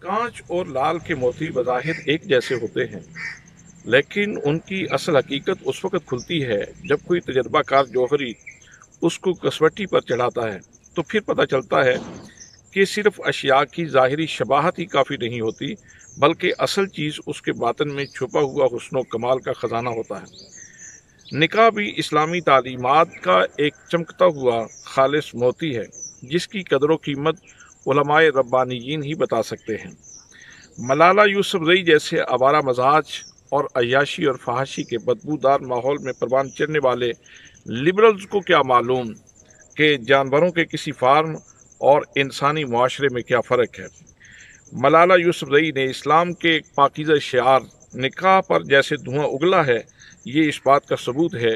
कांच और लाल के मोती बज़ाहिर एक जैसे होते हैं, लेकिन उनकी असल हकीकत उस वक्त खुलती है जब कोई तजर्बाकार जौहरी उसको कसवटी पर चढ़ाता है। तो फिर पता चलता है कि सिर्फ अशिया की ज़ाहिरी शबाहत ही काफ़ी नहीं होती, बल्कि असल चीज़ उसके बातन में छुपा हुआ हुस्न कमाल का ख़जाना होता है। निकाह भी इस्लामी तालीमात का एक चमकता हुआ खालिस मोती है, जिसकी कदर व कीमत उलमाए रब्बानियीन ही बता सकते हैं। मलाला यूसुफजई जैसे आवारा मजाज और अय्याशी और फहाशी के बदबूदार माहौल में परवान चढ़ने वाले लिबरल्स को क्या मालूम कि जानवरों के किसी फार्म और इंसानी मुआशरे में क्या फ़र्क है। मलाला यूसुफजई ने इस्लाम के एक पाकीज़ा शिआर निकाह पर जैसे धुआं उगला है, ये इस बात का सबूत है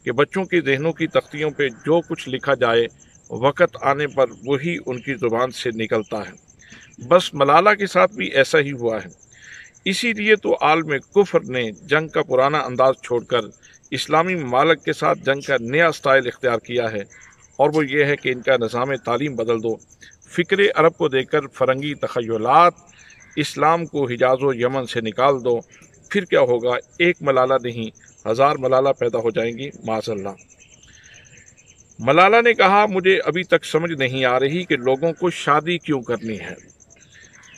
कि बच्चों के जहनों की तख्तियों पे जो कुछ लिखा जाए वक़्त आने पर वही उनकी ज़ुबान से निकलता है। बस मलाला के साथ भी ऐसा ही हुआ है। इसीलिए तो आलम कुफ्र ने जंग का पुराना अंदाज छोड़कर इस्लामी ममालिक के साथ जंग का नया स्टाइल इख्तियार किया है, और वो ये है कि इनका निज़ाम तालीम बदल दो। फ़िक्र अरब को देकर फ़रंगी तख़य्युलात, इस्लाम को हिजाज़ व यमन से निकाल दो। फिर क्या होगा, एक मलाला नहीं 1000 मलाला पैदा हो जाएंगी माज़अल्लाह। मलाला ने कहा, मुझे अभी तक समझ नहीं आ रही कि लोगों को शादी क्यों करनी है।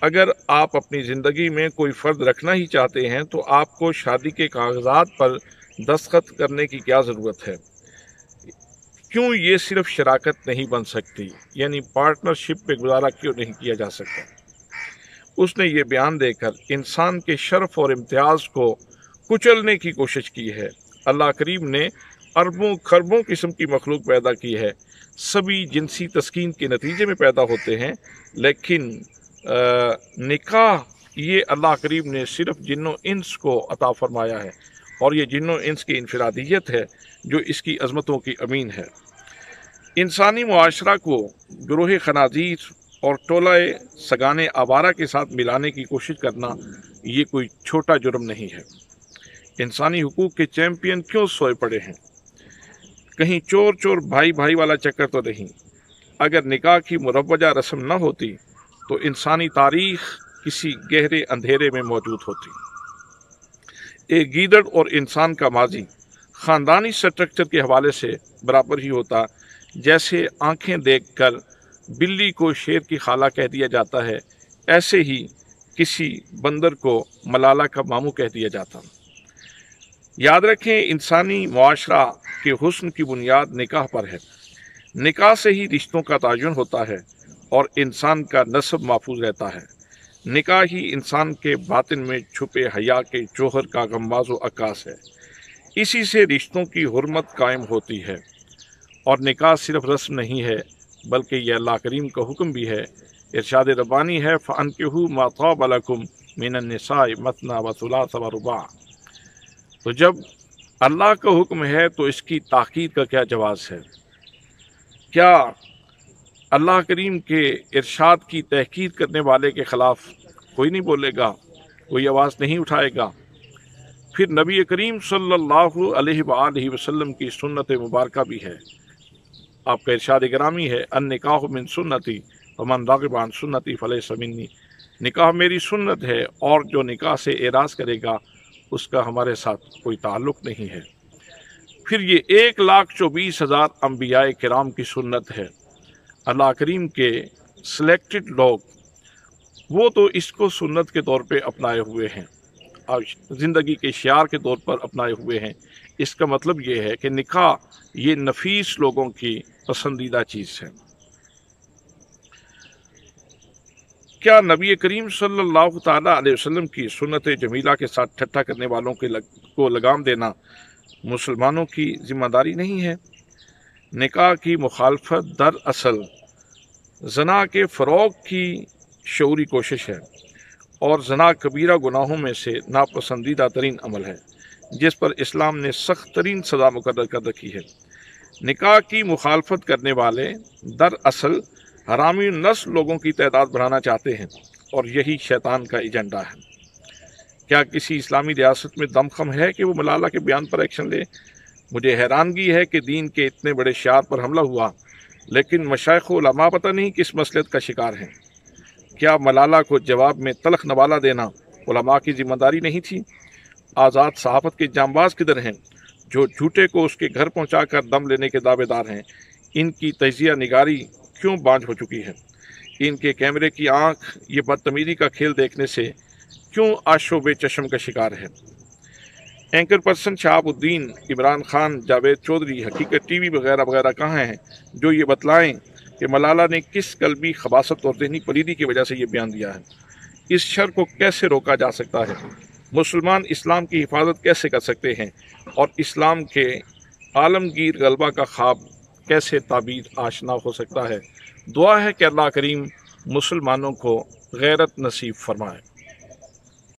अगर आप अपनी ज़िंदगी में कोई फ़र्द रखना ही चाहते हैं तो आपको शादी के कागज़ात पर दस्तखत करने की क्या ज़रूरत है। क्यों ये सिर्फ शराकत नहीं बन सकती, यानी पार्टनरशिप पे गुजारा क्यों नहीं किया जा सकता। उसने ये बयान देकर इंसान के शर्फ और इम्तियाज़ को कुचलने की कोशिश की है। अल्लाह करीम ने अरबों खरबों किस्म की मखलूक पैदा की है, सभी जिनसी तस्कीन के नतीजे में पैदा होते हैं, लेकिन निकाह ये अल्लाह करीम ने सिर्फ जिन्नो इंस को अता फरमाया है, और ये जिन्नो इंस की इनफरादियत है जो इसकी अजमतों की अमीन है। इंसानी मुआशरा को ग्रोह खनाजीर और टोलाए सगाने आवारा के साथ मिलाने की कोशिश करना ये कोई छोटा जुर्म नहीं है। इंसानी हुकूक के चैंपियन क्यों सोए पड़े हैं, कहीं चोर चोर भाई भाई वाला चक्कर तो नहीं। अगर निकाह की मुरव्वजा रस्म न होती तो इंसानी तारीख किसी गहरे अंधेरे में मौजूद होती। एक गीदड़ और इंसान का माजी ख़ानदानी स्ट्रक्चर के हवाले से बराबर ही होता। जैसे आंखें देखकर बिल्ली को शेर की खाला कह दिया जाता है, ऐसे ही किसी बंदर को मलाला का मामू कह दिया जाता। याद रखें, इंसानी मुआशरा के हुस्न की बुनियाद निकाह पर है। निकाह से ही रिश्तों का तायुन होता है और इंसान का नस्ब महफूज रहता है। निकाह ही इंसान के बातिन में छुपे हया के जौहर का गम्बाज़ो अक्कास है। इसी से रिश्तों की हुर्मत कायम होती है। और निकाह सिर्फ रस्म नहीं है, बल्कि यह अल्लाह करीम का हुक्म भी है। इरशाद रब्बानी है, फ़अनकिहू मा ताब लकुम मिनन निसाइ मसना व सुलास व रुबा। तो जब अल्लाह का हुक्म है तो इसकी ताकीद का क्या जवाज़ है। क्या अल्लाह करीम के इरशाद की तहकीर करने वाले के ख़िलाफ़ कोई नहीं बोलेगा, कोई आवाज़ नहीं उठाएगा। फिर नबी करीम सल्लल्लाहु अलैहि वसल्लम की सुन्नत मुबारक भी है। आपका इरशाद गिरामी है, अन निकाह मिन सुन्नती वमन रागिब अन सुन्नती फलैसा मिन्नी। निकाह मेरी सुन्नत है और जो निकाह से एराज़ करेगा उसका हमारे साथ कोई ताल्लुक़ नहीं है। फिर ये 1,24,000 अंबियाए किराम की सुन्नत है। अल्लाह करीम के सिलेक्टेड लोग वो तो इसको सुन्नत के तौर पे अपनाए हुए हैं और ज़िंदगी के शियार के तौर पर अपनाए हुए हैं। इसका मतलब ये है कि निकाह ये नफीस लोगों की पसंदीदा चीज़ है। क्या नबी करीम सल्लल्लाहु ताला अलैहि वसल्लम की सुन्नत जमीला के साथ ठट्ठा करने वालों को लगाम देना मुसलमानों की जिम्मेदारी नहीं है। निकाह की मुखालफत दरअसल जना के फ़रोग की शऊरी कोशिश है और जना कबीरा गुनाहों में से नापसंदीदा तरीन अमल है, जिस पर इस्लाम ने सख्त तरीन सज़ा मुकर्रर कर रखी है। निकाह की मुखालफत करने वाले दरअसल हरामी नस्ल लोगों की तादाद बढ़ाना चाहते हैं और यही शैतान का एजेंडा है। क्या किसी इस्लामी रियासत में दमखम है कि वो मलाला के बयान पर एक्शन ले। मुझे हैरानगी है कि दीन के इतने बड़े शियार पर हमला हुआ, लेकिन मशाइख व उलमा पता नहीं किस मसलत का शिकार हैं। क्या मलाला को जवाब में तलख नवाला देना उलमा की जिम्मेदारी नहीं थी? आज़ाद सहाफ़त के जांबाज किधर हैं जो झूठे को उसके घर पहुंचाकर दम लेने के दावेदार हैं? इनकी तजिया निगारी क्यों बांझ हो चुकी है? इनके कैमरे की आंख ये बदतमीजी का खेल देखने से क्यों आशोबे चश्म का शिकार है? एंकर पर्सन शहाबुद्दीन, इमरान खान, जावेद चौधरी, हकीकत टीवी वगैरह वगैरह कहाँ हैं जो ये बतलाएं कि मलाला ने किस कल्बी खबासत और ज़हनी पलीदी की वजह से ये बयान दिया है? इस शर को कैसे रोका जा सकता है? मुसलमान इस्लाम की हिफाजत कैसे कर सकते हैं और इस्लाम के आलमगीर गलबा का ख्वाब कैसे ताबीर आशना हो सकता है? दुआ है कि अल्लाह करीम मुसलमानों को गैरत नसीब फरमाए।